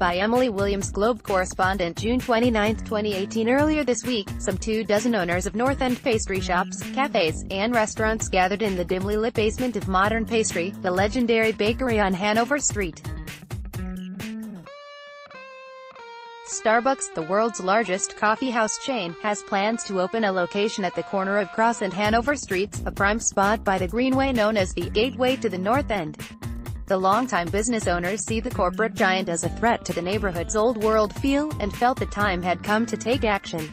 by Emily Williams, Globe Correspondent, June 29, 2018. Earlier this week, some 24 owners of North End pastry shops, cafes, and restaurants gathered in the dimly lit basement of Modern Pastry, the legendary bakery on Hanover Street. Starbucks, the world's largest coffeehouse chain, has plans to open a location at the corner of Cross and Hanover Streets, a prime spot by the Greenway known as the gateway to the North End. The longtime business owners see the corporate giant as a threat to the neighborhood's old world feel, and felt the time had come to take action.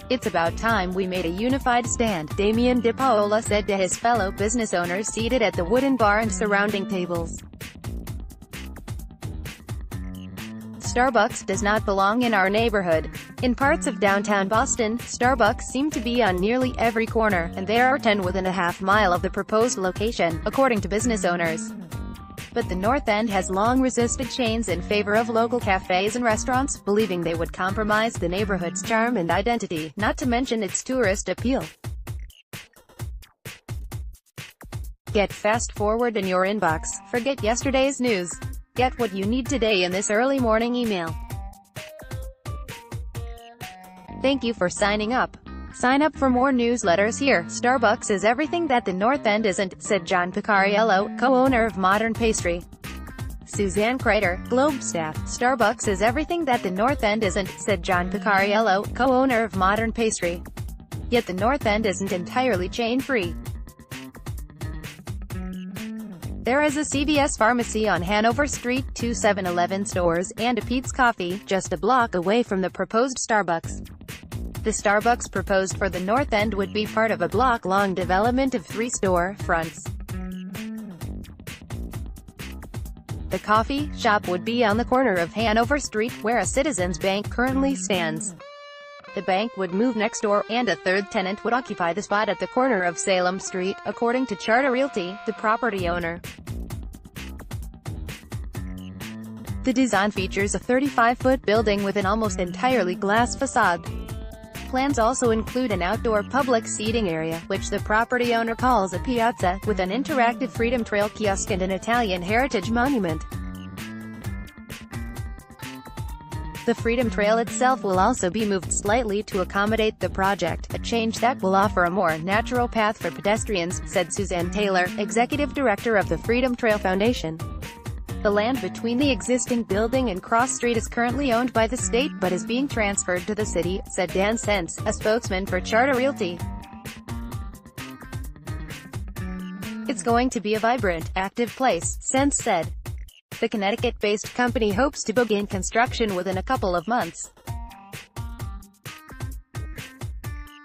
"It's about time we made a unified stand," Damien De Paola said to his fellow business owners seated at the wooden bar and surrounding tables. "Starbucks does not belong in our neighborhood. In parts of downtown Boston, Starbucks seem to be on nearly every corner, and there are 10 within a half-mile of the proposed location," according to business owners. But the North End has long resisted chains in favor of local cafes and restaurants, believing they would compromise the neighborhood's charm and identity, not to mention its tourist appeal. Get Fast Forward in your inbox. Forget yesterday's news. Get what you need today in this early morning email. Thank you for signing up. Sign up for more newsletters here. "Starbucks is everything that the North End isn't," said John Picariello, co-owner of Modern Pastry. Suzanne Crater, Globe staff. "Starbucks is everything that the North End isn't," said John Picariello, co-owner of Modern Pastry. Yet the North End isn't entirely chain-free. There is a CVS pharmacy on Hanover Street, 2 7-Eleven stores, and a Pete's Coffee, just a block away from the proposed Starbucks. The Starbucks proposed for the North End would be part of a block-long development of 3 store fronts. The coffee shop would be on the corner of Hanover Street, where a Citizens Bank currently stands. The bank would move next door, and a third tenant would occupy the spot at the corner of Salem Street, according to Charter Realty, the property owner. The design features a 35-foot building with an almost entirely glass facade. Plans also include an outdoor public seating area, which the property owner calls a piazza, with an interactive Freedom Trail kiosk and an Italian heritage monument. The Freedom Trail itself will also be moved slightly to accommodate the project, a change that will offer a more natural path for pedestrians, said Suzanne Taylor, executive director of the Freedom Trail Foundation. The land between the existing building and Cross Street is currently owned by the state but is being transferred to the city, said Dan Sense, a spokesman for Charter Realty. "It's going to be a vibrant, active place," Sense said. The Connecticut-based company hopes to begin construction within a couple of months.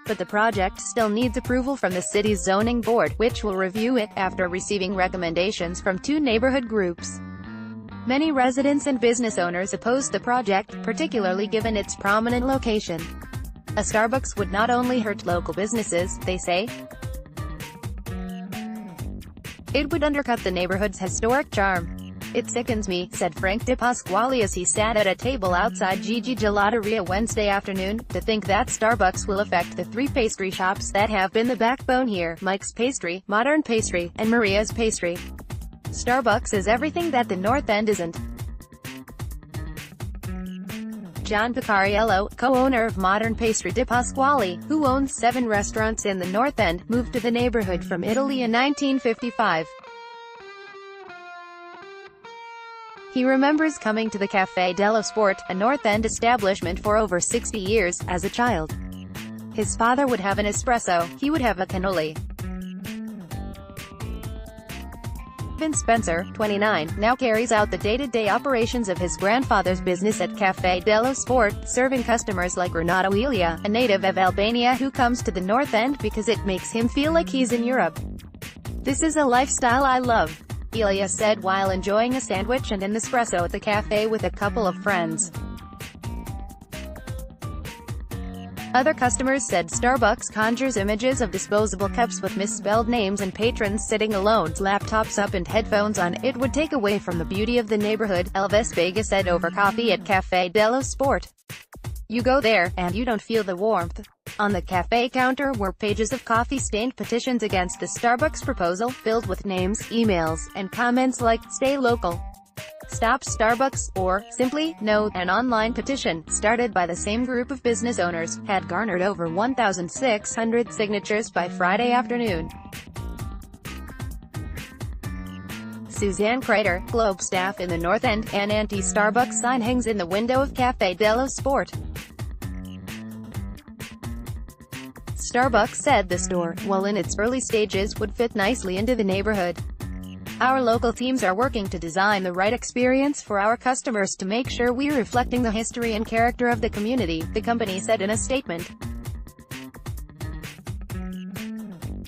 But the project still needs approval from the city's zoning board, which will review it, after receiving recommendations from 2 neighborhood groups. Many residents and business owners oppose the project, particularly given its prominent location. A Starbucks would not only hurt local businesses, they say. It would undercut the neighborhood's historic charm. "It sickens me," said Frank DePasquale as he sat at a table outside Gigi Gelateria Wednesday afternoon, "to think that Starbucks will affect the 3 pastry shops that have been the backbone here: Mike's Pastry, Modern Pastry, and Maria's Pastry. Starbucks is everything that the North End isn't." John Picariello, co-owner of Modern Pastry. DePasquale, who owns 7 restaurants in the North End, moved to the neighborhood from Italy in 1955. He remembers coming to the Café dello Sport, a North End establishment, for over 60 years, as a child. His father would have an espresso, he would have a cannoli. Vince Spencer, 29, now carries out the day-to-day operations of his grandfather's business at Café dello Sport, serving customers like Renato Elia, a native of Albania who comes to the North End because it makes him feel like he's in Europe. "This is a lifestyle I love," Elia said while enjoying a sandwich and an espresso at the cafe with a couple of friends. Other customers said Starbucks conjures images of disposable cups with misspelled names and patrons sitting alone, laptops up and headphones on. "It would take away from the beauty of the neighborhood," Elvis Vega said over coffee at Café dello Sport. You go there, and you don't feel the warmth. On the cafe counter were pages of coffee-stained petitions against the Starbucks proposal, filled with names, emails, and comments like, "Stay local," "Stop Starbucks," or, simply, "No." An online petition, started by the same group of business owners, had garnered over 1,600 signatures by Friday afternoon. Suzanne Crater, Globe staff in the North End, an anti-Starbucks sign hangs in the window of Café dello Sport. Starbucks said the store, while in its early stages, would fit nicely into the neighborhood. "Our local teams are working to design the right experience for our customers to make sure we're reflecting the history and character of the community," the company said in a statement.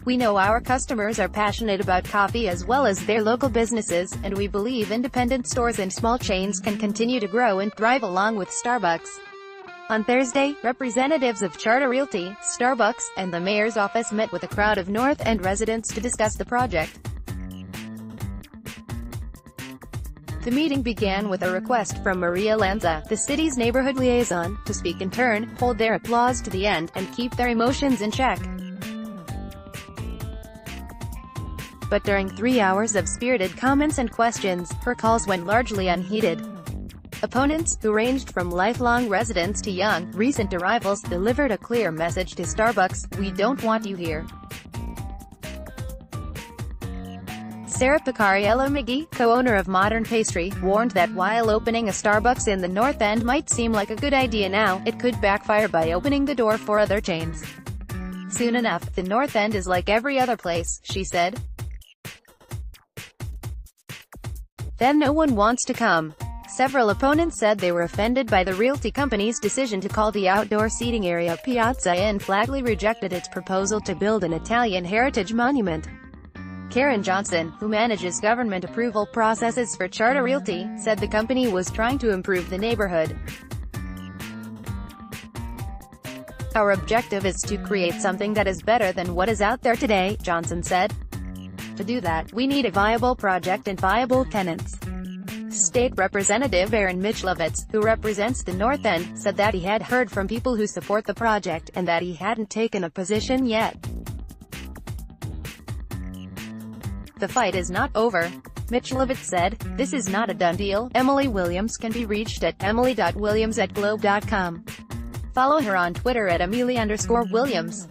"We know our customers are passionate about coffee as well as their local businesses, and we believe independent stores and small chains can continue to grow and thrive along with Starbucks." On Thursday, representatives of Charter Realty, Starbucks, and the mayor's office met with a crowd of North End residents to discuss the project. The meeting began with a request from Maria Lanza, the city's neighborhood liaison, to speak in turn, hold their applause to the end, and keep their emotions in check. But during 3 hours of spirited comments and questions, her calls went largely unheeded. Opponents, who ranged from lifelong residents to young, recent arrivals, delivered a clear message to Starbucks: "We don't want you here." Sarah Picariello-McGee, co-owner of Modern Pastry, warned that while opening a Starbucks in the North End might seem like a good idea now, it could backfire by opening the door for other chains. "Soon enough, the North End is like every other place," she said. "Then no one wants to come." Several opponents said they were offended by the Realty company's decision to call the outdoor seating area Piazza and flatly rejected its proposal to build an Italian heritage monument. Karen Johnson, who manages government approval processes for Charter Realty, said the company was trying to improve the neighborhood. "Our objective is to create something that is better than what is out there today," Johnson said. "To do that, we need a viable project and viable tenants." State Representative Aaron Michlovitz, who represents the North End, said that he had heard from people who support the project, and that he hadn't taken a position yet. "The fight is not over," Michlovitz said. "This is not a done deal." Emily Williams can be reached at emily.williams@globe.com. Follow her on Twitter at Amelia_Williams.